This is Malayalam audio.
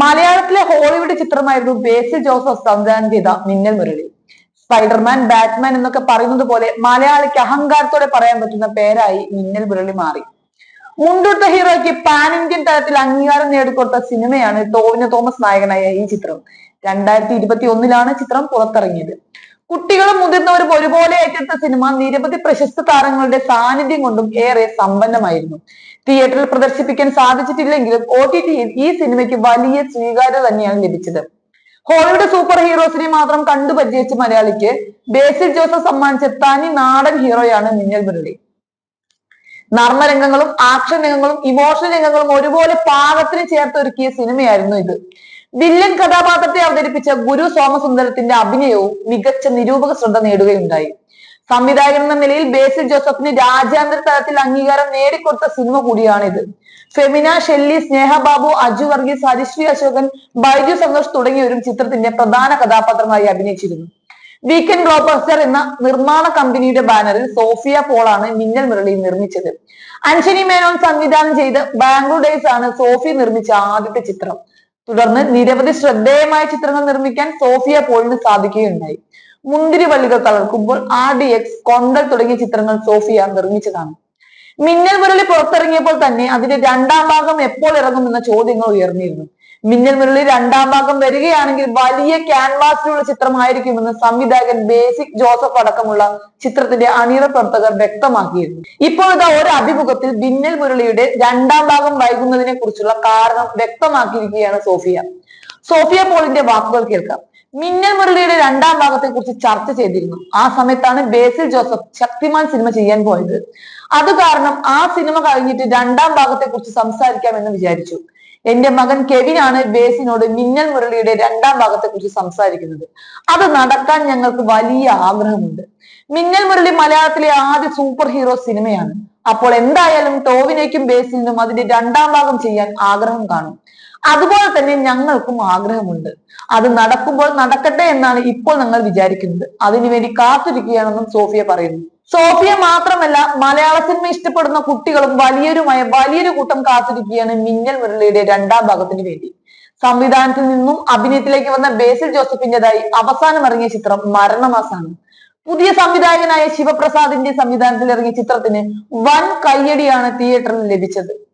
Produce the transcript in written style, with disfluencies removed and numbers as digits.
മലയാളത്തിലെ ഹോളിവുഡ് ചിത്രമായിരുന്നു ബേസിൽ ജോസഫ് സംവിധാനം ചെയ്ത മിന്നൽ മുരളി. സ്പൈഡർമാൻ, ബാറ്റ്മാൻ എന്നൊക്കെ പറയുന്നത് പോലെ മലയാളിക്ക് അഹങ്കാരത്തോടെ പറയാൻ പറ്റുന്ന പേരായി മിന്നൽ മുരളി മാറി. മുണ്ടുടുത്ത ഹീറോയ്ക്ക് പാൻ ഇന്ത്യൻ തലത്തിൽ അംഗീകാരം നേടിക്കൊടുത്ത സിനിമയാണ് ടോവിനോ തോമസ് നായകനായ ഈ ചിത്രം. 2021 ചിത്രം പുറത്തിറങ്ങിയത്. കുട്ടികളും മുതിർന്നവരും ഒരുപോലെ ഏറ്റെടുത്ത സിനിമ നിരവധി പ്രശസ്ത താരങ്ങളുടെ സാന്നിധ്യം കൊണ്ടും ഏറെ സമ്പന്നമായിരുന്നു. തിയേറ്ററിൽ പ്രദർശിപ്പിക്കാൻ സാധിച്ചിട്ടില്ലെങ്കിലും OTTയിൽ ഈ സിനിമയ്ക്ക് വലിയ സ്വീകാര്യത തന്നെയാണ് ലഭിച്ചത്. ഹോളിവുഡ് സൂപ്പർ ഹീറോസിനെ മാത്രം കണ്ടു പരിചയിച്ച മലയാളിക്ക് ബേസിൽ ജോസഫ് സമ്മാനിച്ച തനി നാടൻ ഹീറോയാണ് മിന്നൽ മുരളി. നർമ്മരംഗങ്ങളും ആക്ഷൻ രംഗങ്ങളും ഇമോഷണൽ രംഗങ്ങളും ഒരുപോലെ പാകത്തിന് ചേർത്ത് ഒരുക്കിയ സിനിമയായിരുന്നു ഇത്. വില്ലൻ കഥാപാത്രത്തെ അവതരിപ്പിച്ച ഗുരു സോമസുന്ദരത്തിന്റെ അഭിനയവും മികച്ച നിരൂപക ശ്രദ്ധ നേടുകയുണ്ടായി. സംവിധായകൻ എന്ന നിലയിൽ ബേസിൽ ജോസഫിന് രാജ്യാന്തര തലത്തിൽ അംഗീകാരം നേടിക്കൊടുത്ത സിനിമ കൂടിയാണിത്. ഫെമിന, ഷെല്ലി, സ്നേഹ ബാബു, അജു വർഗീസ്, ഹരിശ്രീ അശോകൻ, ബൈജു സന്തോഷ് തുടങ്ങിയവരും ചിത്രത്തിന്റെ പ്രധാന കഥാപാത്രമായി അഭിനയിച്ചിരുന്നു. വീക്കെൻഡ് ബ്ലോക്ക്ബസ്റ്റർ എന്ന നിർമ്മാണ കമ്പനിയുടെ ബാനറിൽ സോഫിയ പോളാണ് മിന്നൽ മുരളി നിർമ്മിച്ചത്. അഞ്ജനി മേനോൻ സംവിധാനം ചെയ്ത് ബാംഗ്ലൂർ ഡേയ്സ് ആണ് സോഫിയ നിർമ്മിച്ച ആദ്യത്തെ ചിത്രം. തുടർന്ന് നിരവധി ശ്രദ്ധേയമായ ചിത്രങ്ങൾ നിർമ്മിക്കാൻ സോഫിയ പോളിന് സാധിക്കുകയുണ്ടായി. മുന്തിരിവള്ളികൾ തളർക്കുമ്പോൾ, RDX, കൊണ്ടൽ തുടങ്ങിയ ചിത്രങ്ങൾ സോഫിയ നിർമ്മിച്ചതാണ്. മിന്നൽ മുരളി പുറത്തിറങ്ങിയപ്പോൾ തന്നെ അതിന്റെ രണ്ടാം ഭാഗം എപ്പോൾ ഇറങ്ങുമെന്ന ചോദ്യങ്ങൾ ഉയർന്നിരുന്നു. മിന്നൽ മുരളി രണ്ടാം ഭാഗം വരികയാണെങ്കിൽ വലിയ ക്യാൻവാസിലുള്ള ചിത്രമായിരിക്കുമെന്ന് സംവിധായകൻ ബേസിൽ ജോസഫ് അടക്കമുള്ള ചിത്രത്തിന്റെ അണിയറ പ്രവർത്തകർ വ്യക്തമാക്കിയിരുന്നു. ഇപ്പോഴത്തെ ഒരു അഭിമുഖത്തിൽ മിന്നൽ മുരളിയുടെ രണ്ടാം ഭാഗം വൈകുന്നതിനെ കുറിച്ചുള്ള കാരണം വ്യക്തമാക്കിയിരിക്കുകയാണ് സോഫിയ പോളിന്റെ വാക്കുകൾ കേൾക്കാം. മിന്നൽ മുരളിയുടെ രണ്ടാം ഭാഗത്തെ കുറിച്ച് ചർച്ച ചെയ്തിരുന്നു. ആ സമയത്താണ് ബേസിൽ ജോസഫ് ശക്തിമാൻ സിനിമ ചെയ്യാൻ പോയത്. അത് കാരണം ആ സിനിമ കഴിഞ്ഞിട്ട് രണ്ടാം ഭാഗത്തെ കുറിച്ച് സംസാരിക്കാമെന്ന് വിചാരിച്ചു. എന്റെ മകൻ കെവിനാണ് ബേസിനോട് മിന്നൽ മുരളിയുടെ രണ്ടാം ഭാഗത്തെ കുറിച്ച് സംസാരിക്കുന്നത്. അത് നടക്കാൻ ഞങ്ങൾക്ക് വലിയ ആഗ്രഹമുണ്ട്. മിന്നൽ മുരളി മലയാളത്തിലെ ആദ്യ സൂപ്പർ ഹീറോ സിനിമയാണ്. അപ്പോൾ എന്തായാലും ടോവിനോയ്ക്കും ബേസിലിനും അതിന്റെ രണ്ടാം ഭാഗം ചെയ്യാൻ ആഗ്രഹം കാണും. അതുപോലെ തന്നെ ഞങ്ങൾക്കും ആഗ്രഹമുണ്ട്. അത് നടക്കുമ്പോൾ നടക്കട്ടെ എന്നാണ് ഇപ്പോൾ ഞങ്ങൾ വിചാരിക്കുന്നത്. അതിനുവേണ്ടി കാത്തിരിക്കുകയാണെന്നും സോഫിയ പറയുന്നു. സോഫിയ മാത്രമല്ല, മലയാള സിനിമ ഇഷ്ടപ്പെടുന്ന കുട്ടികളും വലിയൊരു കൂട്ടം കാത്തിരിക്കുകയാണ് മിന്നൽ മുരളിയുടെ രണ്ടാം ഭാഗത്തിന് വേണ്ടി. സംവിധാനത്തിൽ നിന്നും അഭിനയത്തിലേക്ക് വന്ന ബേസിൽ ജോസഫിന്റേതായി അവസാനം ഇറങ്ങിയ ചിത്രം മരണമാസാണ്. പുതിയ സംവിധായകനായ ശിവപ്രസാദിന്റെ സംവിധാനത്തിൽ ഇറങ്ങിയ ചിത്രത്തിന് വൻ കയ്യടിയാണ് തിയേറ്ററിൽ ലഭിച്ചത്.